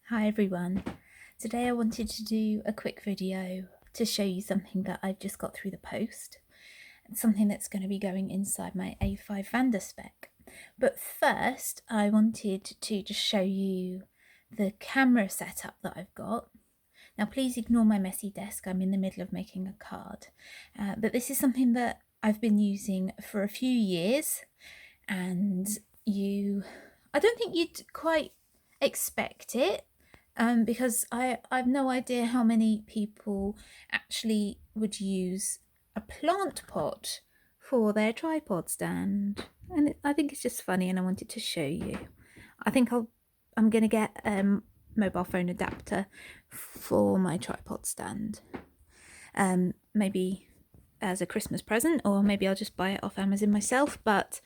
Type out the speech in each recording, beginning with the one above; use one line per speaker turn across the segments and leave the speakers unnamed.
Hi everyone. Today I wanted to do a quick video to show you something that I've just got through the post. It's something that's going to be going inside my A5 Vanderspec. But first I wanted to just show you the camera setup that I've got. Now please ignore my messy desk, I'm in the middle of making a card. But this is something that I've been using for a few years, and I don't think you'd quite expect it, because I've no idea how many people actually would use a plant pot for their tripod stand, and I think it's just funny, and I wanted to show you. I think I'm gonna get a mobile phone adapter for my tripod stand, maybe as a Christmas present, or maybe I'll just buy it off Amazon myself. But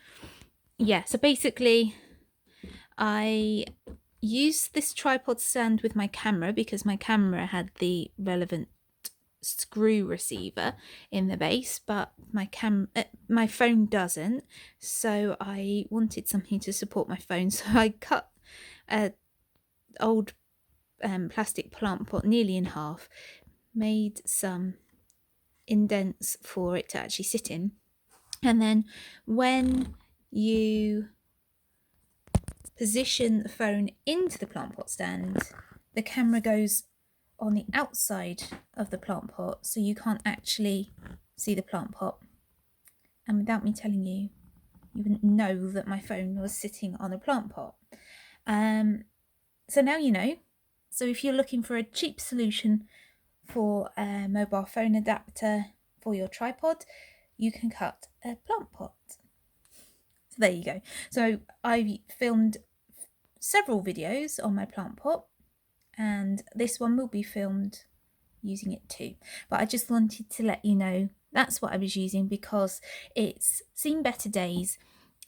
yeah, so basically I used this tripod stand with my camera because my camera had the relevant screw receiver in the base, but my phone doesn't, so I wanted something to support my phone. So I cut a old plastic plant pot nearly in half, made some indents for it to actually sit in, and then when you position the phone into the plant pot stand, the camera goes on the outside of the plant pot, so you can't actually see the plant pot. And without me telling you, you wouldn't know that my phone was sitting on a plant pot. So now you know. So if you're looking for a cheap solution for a mobile phone adapter for your tripod, you can cut a plant pot. So there you go. So I filmed several videos on my plant pot, and this one will be filmed using it too. But I just wanted to let you know that's what I was using because it's seen better days.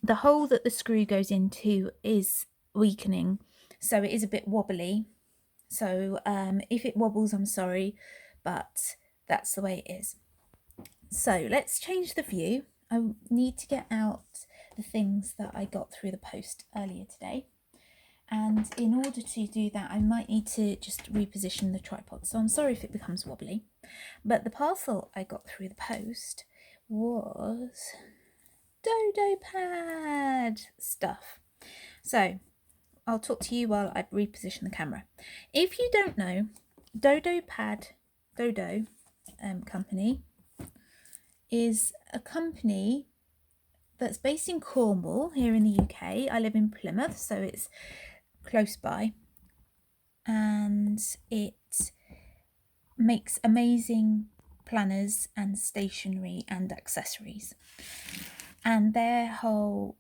The hole that the screw goes into is weakening, so it is a bit wobbly. So if it wobbles, I'm sorry, but that's the way it is. So let's change the view. I need to get out the things that I got through the post earlier today. And in order to do that, I might need to just reposition the tripod. So I'm sorry if it becomes wobbly. But the parcel I got through the post was Dodo Pad stuff. So I'll talk to you while I reposition the camera. If you don't know, Dodo Pad, Dodo company, is a company that's based in Cornwall here in the UK. I live in Plymouth, so it's close by, and it makes amazing planners and stationery and accessories, and their whole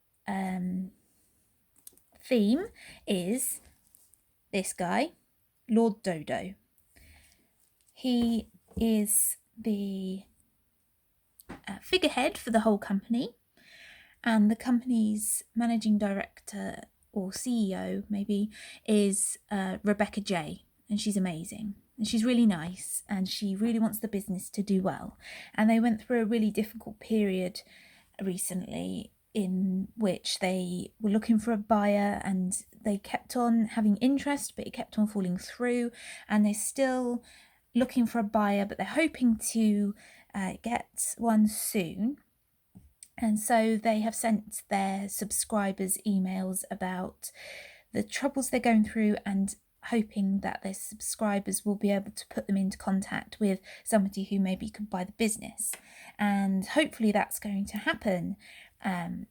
theme is this guy, Lord Dodo. He is the figurehead for the whole company, and the company's managing director or CEO maybe is Rebecca J, and she's amazing, and she's really nice, and she really wants the business to do well. And they went through a really difficult period recently in which they were looking for a buyer, and they kept on having interest, but it kept on falling through, and they're still looking for a buyer, but they're hoping to get one soon. And so they have sent their subscribers emails about the troubles they're going through, and hoping that their subscribers will be able to put them into contact with somebody who maybe could buy the business. And hopefully that's going to happen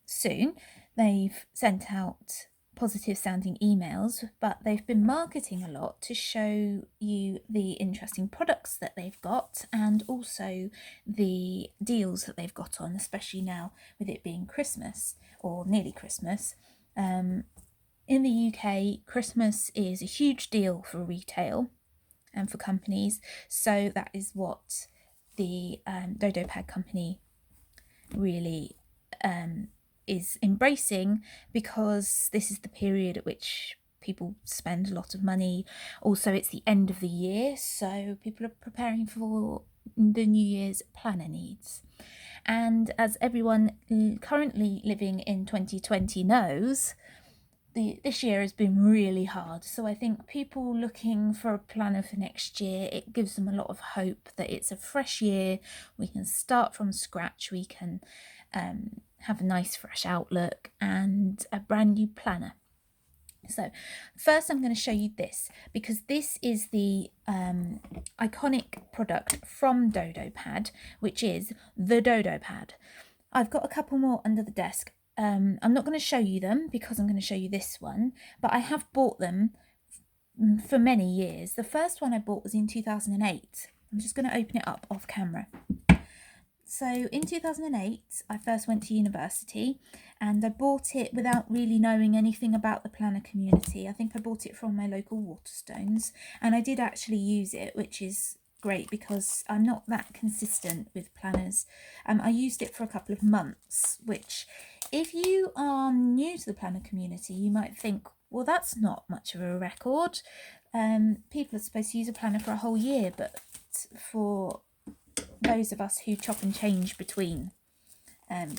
soon. They've sent out positive sounding emails, but they've been marketing a lot to show you the interesting products that they've got, and also the deals that they've got on, especially now with it being Christmas or nearly Christmas. In the UK, Christmas is a huge deal for retail and for companies, so that is what the Dodo Pad company really is embracing, because this is the period at which people spend a lot of money. Also, it's the end of the year, so people are preparing for the New Year's planner needs. And as everyone currently living in 2020 knows, this year has been really hard. So I think people looking for a planner for next year, it gives them a lot of hope that it's a fresh year. We can start from scratch. We can have a nice fresh outlook and a brand new planner. So first I'm going to show you this, because this is the iconic product from Dodo Pad, which is the Dodo Pad. I've got a couple more under the desk. I'm not going to show you them because I'm going to show you this one, but I have bought them for many years. The first one I bought was in 2008. I'm just going to open it up off camera. So in 2008, I first went to university and I bought it without really knowing anything about the planner community. I think I bought it from my local Waterstones, and I did actually use it, which is great because I'm not that consistent with planners. I used it for a couple of months, which if you are new to the planner community, you might think, well, that's not much of a record. People are supposed to use a planner for a whole year, but for those of us who chop and change between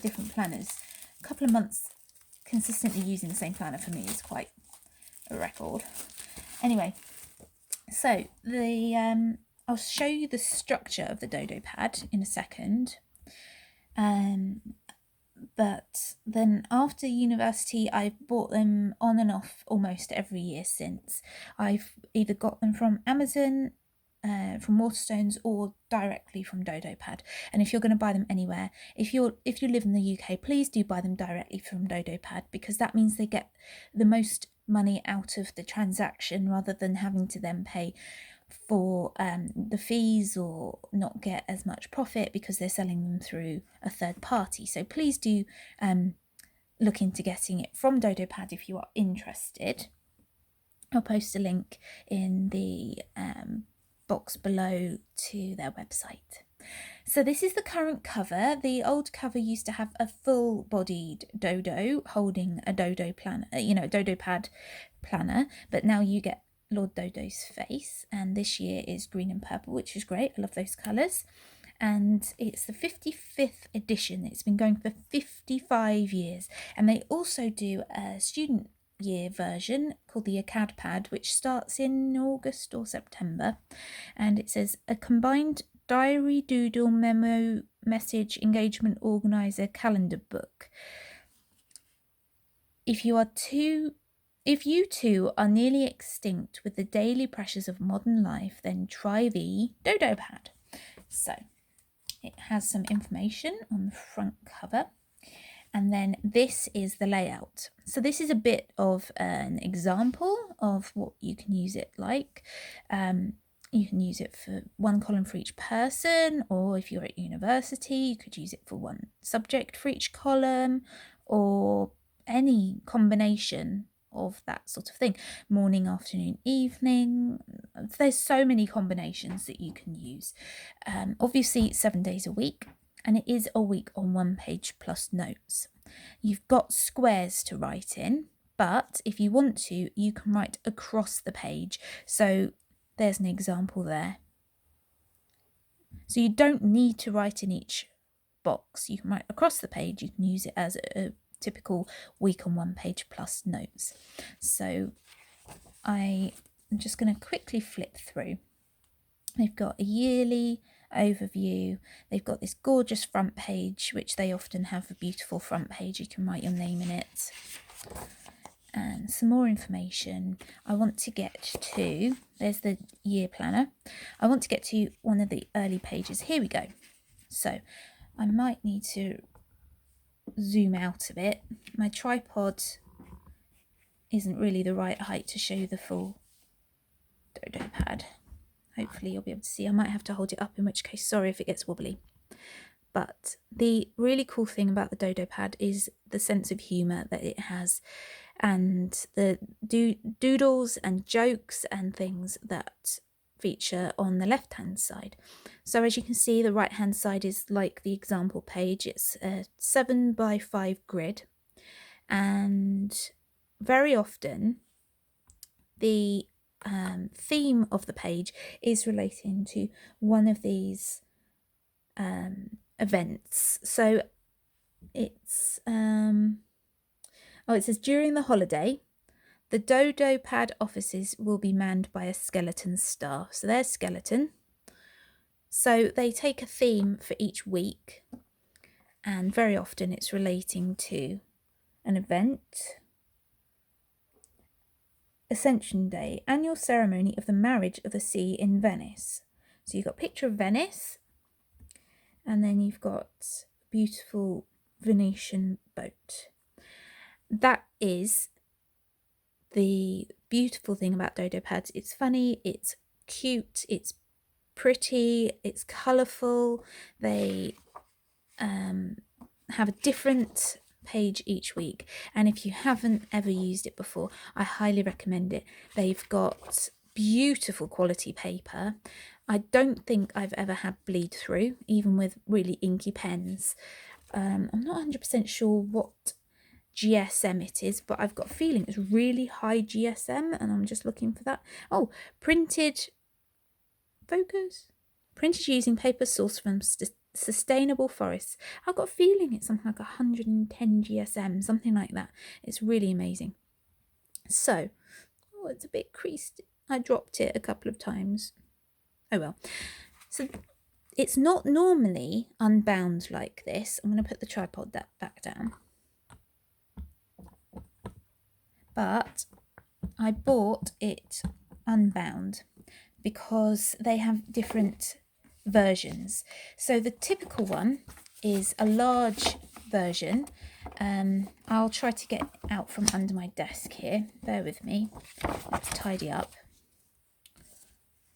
different planners, a couple of months consistently using the same planner for me is quite a record. Anyway, so I'll show you the structure of the Dodo Pad in a second. But then after university, I bought them on and off almost every year since. I've either got them from Amazon, from Waterstones, or directly from Dodo Pad. And if you're going to buy them anywhere, if you live in the UK, please do buy them directly from Dodo Pad, because that means they get the most money out of the transaction rather than having to then pay for the fees or not get as much profit because they're selling them through a third party. So please do look into getting it from Dodo Pad if you are interested. I'll post a link in the box below to their website. So this is the current cover. The old cover used to have a full-bodied dodo holding a dodo planner, Dodo Pad planner, but now you get Lord Dodo's face, and this year is green and purple, which is great. I love those colours. And it's the 55th edition. It's been going for 55 years, and they also do a student year version called the Acad Pad, which starts in August or September, and it says a combined diary, doodle, memo, message, engagement organizer, calendar book. If you too are nearly extinct with the daily pressures of modern life, then try the Dodo Pad. So it has some information on the front cover, and then this is the layout. So this is a bit of an example of what you can use it like. You can use it for one column for each person, or if you're at university, you could use it for one subject for each column, or any combination of that sort of thing. Morning, afternoon, evening. There's so many combinations that you can use. Obviously 7 days a week, and it is a week on one page plus notes. You've got squares to write in, but if you want to, you can write across the page. So there's an example there. So you don't need to write in each box. You can write across the page. You can use it as a typical week on one page plus notes. So I'm just going to quickly flip through. They've got a yearly overview. They've got this gorgeous front page, which they often have a beautiful front page. You can write your name in it. And some more information. I want to get to, there's the year planner. I want to get to one of the early pages. Here we go. So I might need to zoom out a bit. My tripod isn't really the right height to show you the full Dodo Pad. Hopefully you'll be able to see. I might have to hold it up, in which case sorry if it gets wobbly. But the really cool thing about the Dodo Pad is the sense of humour that it has, and the doodles and jokes and things that feature on the left hand side. So as you can see, the right hand side is like the example page. It's a 7x5 grid, and very often the theme of the page is relating to one of these events. So it's it says during the holiday, The Dodo Pad offices will be manned by a skeleton staff. So there's skeleton. So they take a theme for each week, and very often it's relating to an event. Ascension Day, annual ceremony of the marriage of the sea in Venice. So you've got a picture of Venice, and then you've got a beautiful Venetian boat. That is the beautiful thing about Dodo Pads. It's funny, it's cute, it's pretty, it's colourful. They have a different page each week, and if you haven't ever used it before, I highly recommend it. They've got beautiful quality paper. I don't think I've ever had bleed through, even with really inky pens. I'm not 100% sure what GSM it is, but I've got a feeling it's really high GSM, and I'm just looking for that. Oh, printed using paper sourced from sustainable forests. I've got a feeling it's something like 110 GSM, something like that. It's really amazing. So, oh, it's a bit creased. I dropped it a couple of times. Oh well. So it's not normally unbound like this. I'm going to put the tripod back down. But I bought it unbound because they have different versions. So the typical one is a large version. I'll try to get out from under my desk here. Bear with me. Let's tidy up.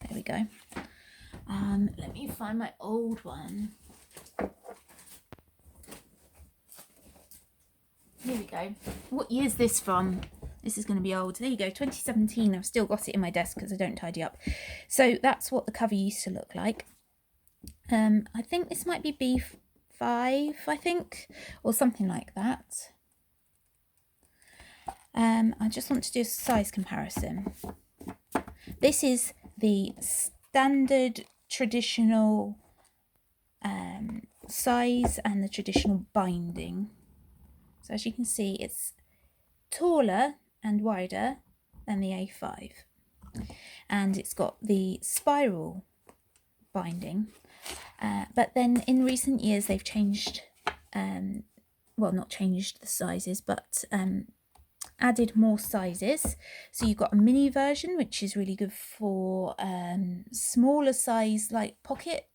There we go. Let me find my old one. Here we go. What year is this from? This is going to be old. There you go, 2017. I've still got it in my desk because I don't tidy up. So that's what the cover used to look like. I think this might be B5, I think, or something like that. I just want to do a size comparison. This is the standard traditional size and the traditional binding. So as you can see, it's taller and wider than the A5, and it's got the spiral binding, but then in recent years they've changed, well, not changed the sizes, but added more sizes. So you've got a mini version, which is really good for smaller size, like pocket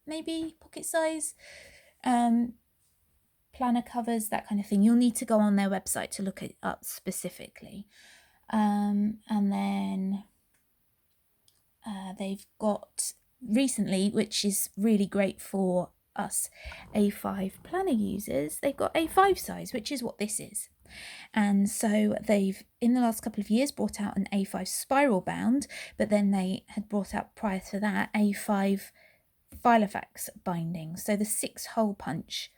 size planner covers, that kind of thing. You'll need to go on their website to look it up specifically. And then they've got recently, which is really great for us A5 planner users, they've got A5 size, which is what this is. And so they've, in the last couple of years, brought out an A5 spiral bound, but then they had brought out prior to that A5 Filofax binding. So the 6-hole punch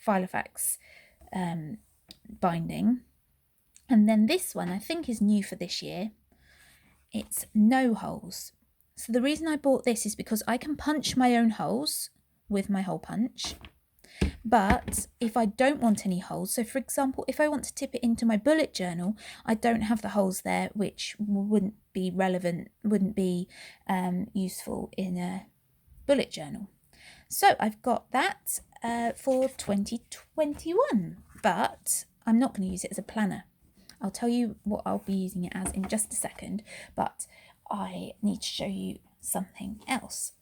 Filofax binding. And then this one I think is new for this year. It's no holes. So the reason I bought this is because I can punch my own holes with my hole punch. But if I don't want any holes, so for example, if I want to tip it into my bullet journal, I don't have the holes there, which wouldn't be relevant, wouldn't be useful in a bullet journal. So I've got that for 2021, but I'm not going to use it as a planner. I'll tell you what I'll be using it as in just a second, but I need to show you something else.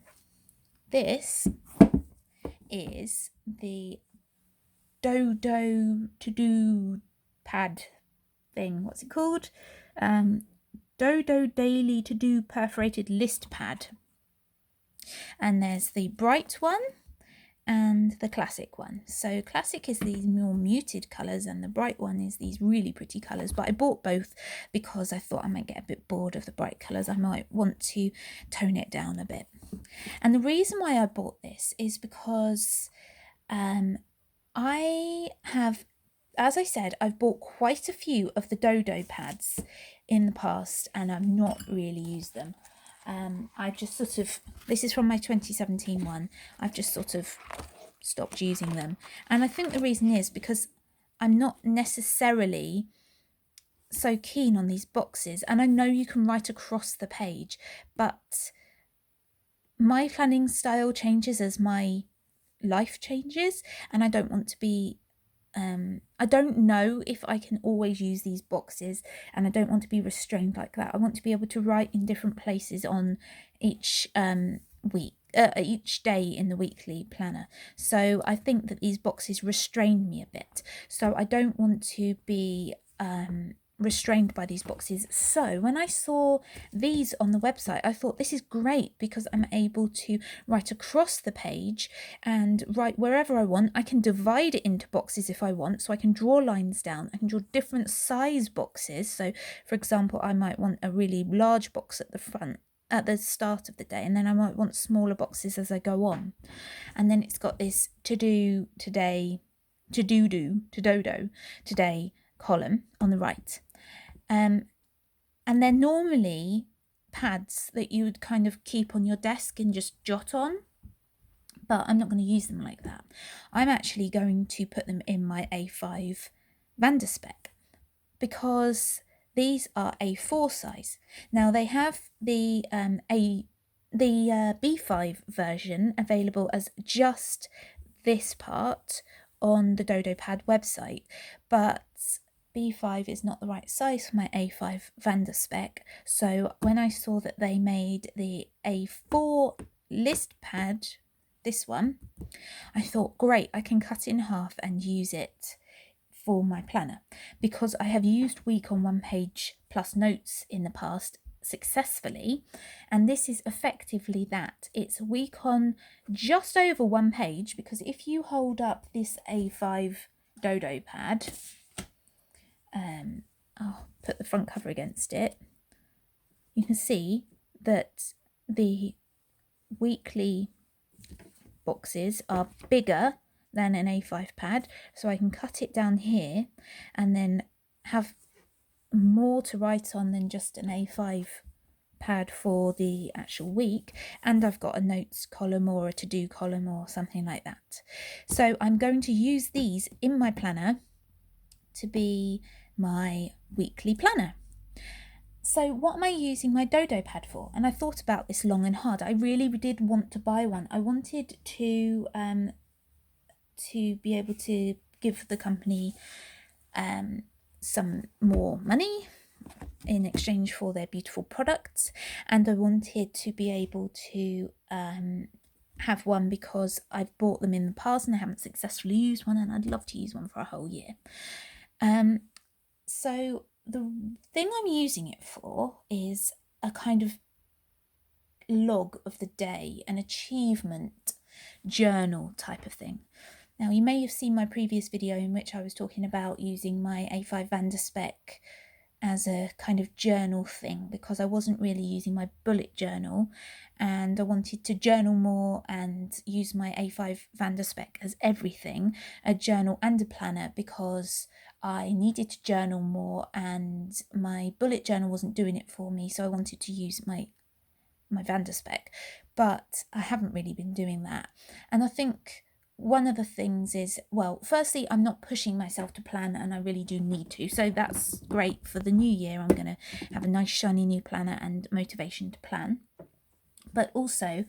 This is the Dodo Pad thing. What's it called? Dodo Daily To Do Perforated List Pad. And there's the bright one and the classic one. So classic is these more muted colours and the bright one is these really pretty colours, but I bought both because I thought I might get a bit bored of the bright colours. I might want to tone it down a bit. And the reason why I bought this is because I have, as I said, I've bought quite a few of the Dodo pads in the past and I've not really used them. I've just sort of, this is from my 2017 one, I've just sort of stopped using them. And I think the reason is because I'm not necessarily so keen on these boxes, and I know you can write across the page, but my planning style changes as my life changes, and I don't want to be I don't know if I can always use these boxes, and I don't want to be restrained like that. I want to be able to write in different places on each week, each day in the weekly planner. So I think that these boxes restrain me a bit. So I don't want to be restrained by these boxes. So when I saw these on the website, I thought this is great because I'm able to write across the page and write wherever I want. I can divide it into boxes if I want, so I can draw lines down. I can draw different size boxes. So for example, I might want a really large box at the front at the start of the day, and then I might want smaller boxes as I go on. And then it's got this to do today, to dodo today column on the right. And they're normally pads that you would kind of keep on your desk and just jot on, but I'm not going to use them like that. I'm actually going to put them in my A5 Vanderspec because these are A4 size. Now they have the B5 version available as just this part on the Dodo Pad website, but B5 is not the right size for my A5 Vanderspec. So when I saw that they made the A4 list pad, this one, I thought, great, I can cut in half and use it for my planner, because I have used week on one page plus notes in the past successfully, and this is effectively that. It's a week on just over one page, because if you hold up this A5 Dodo Pad, I'll put the front cover against it, you can see that the weekly boxes are bigger than an A5 pad, so I can cut it down here and then have more to write on than just an A5 pad for the actual week, and I've got a notes column or a to-do column or something like that. So I'm going to use these in my planner to be my weekly planner. So what am I using my Dodo Pad for? And I thought about this long and hard. I really did want to buy one. I wanted to be able to give the company some more money in exchange for their beautiful products, and I wanted to be able to have one because I've bought them in the past and I haven't successfully used one, and I'd love to use one for a whole year. So the thing I'm using it for is a kind of log of the day, an achievement journal type of thing. Now, you may have seen my previous video in which I was talking about using my A5 Vanderspec as a kind of journal thing, because I wasn't really using my bullet journal and I wanted to journal more and use my A5 Vanderspec as everything, a journal and a planner, because I needed to journal more and my bullet journal wasn't doing it for me, so I wanted to use my Vanderspec, but I haven't really been doing that. And I think one of the things is, well, firstly, I'm not pushing myself to plan, and I really do need to. So that's great. For the new year, I'm going to have a nice shiny new planner and motivation to plan. But also,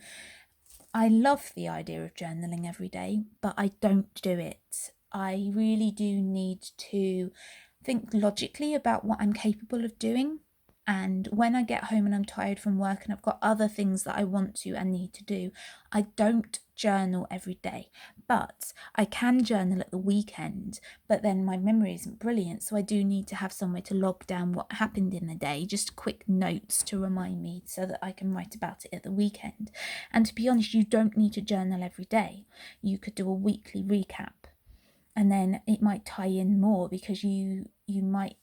I love the idea of journaling every day, but I don't do it. I really do need to think logically about what I'm capable of doing. And when I get home and I'm tired from work and I've got other things that I want to and need to do, I don't journal every day. But I can journal at the weekend, but then my memory isn't brilliant, so I do need to have somewhere to log down what happened in the day, just quick notes to remind me so that I can write about it at the weekend. And to be honest, you don't need to journal every day. You could do a weekly recap, and then it might tie in more, because you might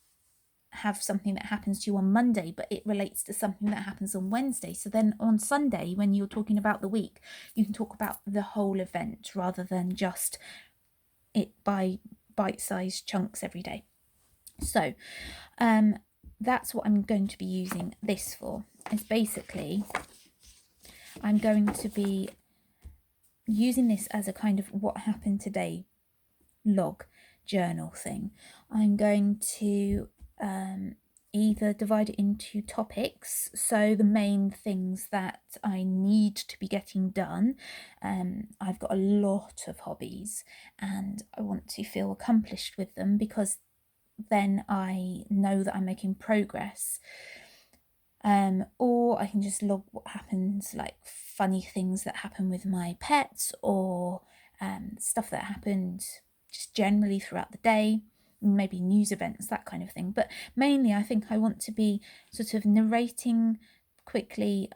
have something that happens to you on Monday, but it relates to something that happens on Wednesday. So then on Sunday, when you're talking about the week, you can talk about the whole event rather than just it by bite-sized chunks every day. So that's what I'm going to be using this for. Is basically I'm going to be using this as a kind of what happened today log journal thing. I'm going to either divide it into topics, so the main things that I need to be getting done. I've got a lot of hobbies and I want to feel accomplished with them, because then I know that I'm making progress. Or I can just log what happens, like funny things that happen with my pets, or stuff that happened just generally throughout the day, maybe news events, that kind of thing. But mainly I think I want to be sort of narrating quickly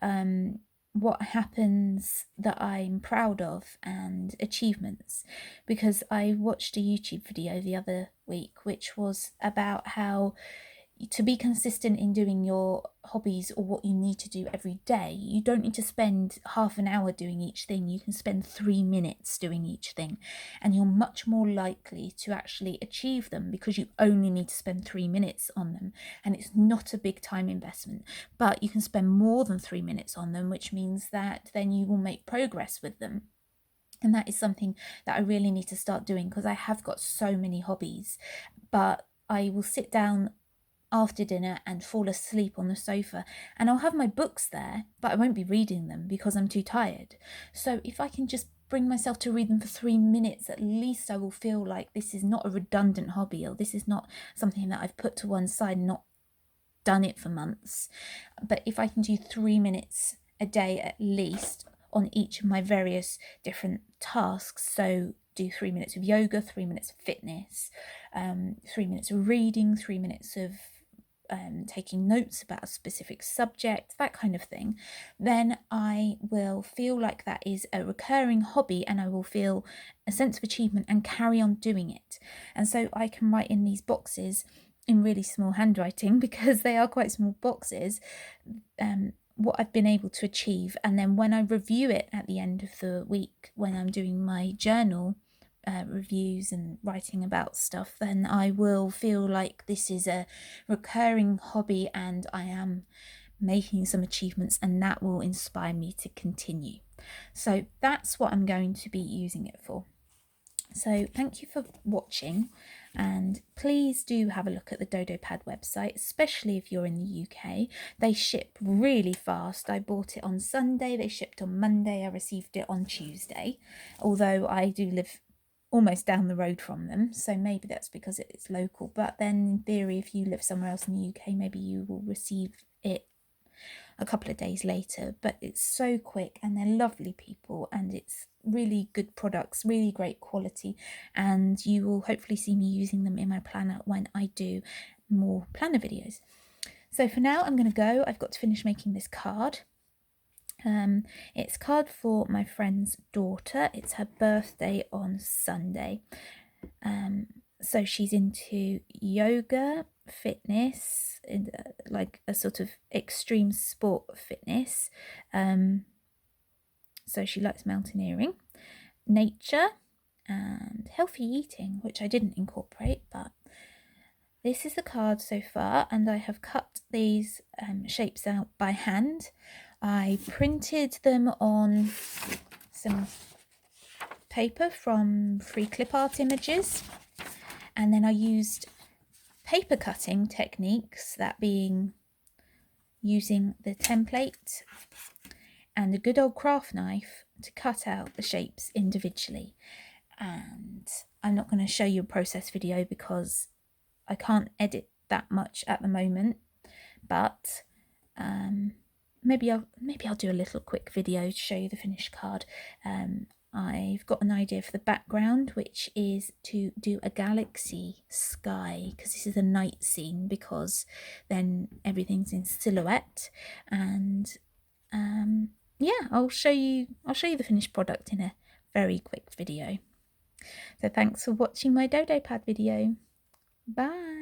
what happens that I'm proud of and achievements, because I watched a YouTube video the other week which was about how to be consistent in doing your hobbies, or what you need to do every day, you don't need to spend half an hour doing each thing. You can spend 3 minutes doing each thing, and you're much more likely to actually achieve them, because you only need to spend 3 minutes on them, and it's not a big time investment. But you can spend more than 3 minutes on them, which means that then you will make progress with them. And that is something that I really need to start doing, because I have got so many hobbies, but I will sit down after dinner and fall asleep on the sofa, and I'll have my books there, but I won't be reading them because I'm too tired. So if I can just bring myself to read them for 3 minutes, at least I will feel like this is not a redundant hobby, or this is not something that I've put to one side and not done it for months. But if I can do 3 minutes a day at least on each of my various different tasks, so do 3 minutes of yoga, 3 minutes of fitness, 3 minutes of reading, 3 minutes of taking notes about a specific subject, that kind of thing, then I will feel like that is a recurring hobby, and I will feel a sense of achievement and carry on doing it. And so I can write in these boxes in really small handwriting, because they are quite small boxes, what I've been able to achieve. And then when I review it at the end of the week, when I'm doing my journal reviews and writing about stuff, then I will feel like this is a recurring hobby and I am making some achievements, and that will inspire me to continue. So that's what I'm going to be using it for. So thank you for watching, and please do have a look at the Dodo Pad website, especially if you're in the UK. They ship really fast. I bought it on Sunday, they shipped on Monday, I received it on Tuesday, although I do live almost down the road from them, so maybe that's because it's local. But then in theory, if you live somewhere else in the UK, maybe you will receive it a couple of days later. But it's so quick, and they're lovely people, and it's really good products, really great quality, and you will hopefully see me using them in my planner when I do more planner videos. So for now I'm going to go. I've got to finish making this card. It's a card for my friend's daughter. It's her birthday on Sunday. So she's into yoga, fitness, like a sort of extreme sport fitness. So she likes mountaineering, nature, and healthy eating, which I didn't incorporate, but this is the card so far, and I have cut these shapes out by hand. I printed them on some paper from Free Clip Art Images, and then I used paper cutting techniques, that being using the template and a good old craft knife to cut out the shapes individually. And I'm not going to show you a process video because I can't edit that much at the moment, but maybe I'll do a little quick video to show you the finished card. I've got an idea for the background, which is to do a galaxy sky, because this is a night scene, because then everything's in silhouette. And yeah, I'll show you the finished product in a very quick video. So thanks for watching my Dodo Pad video. Bye.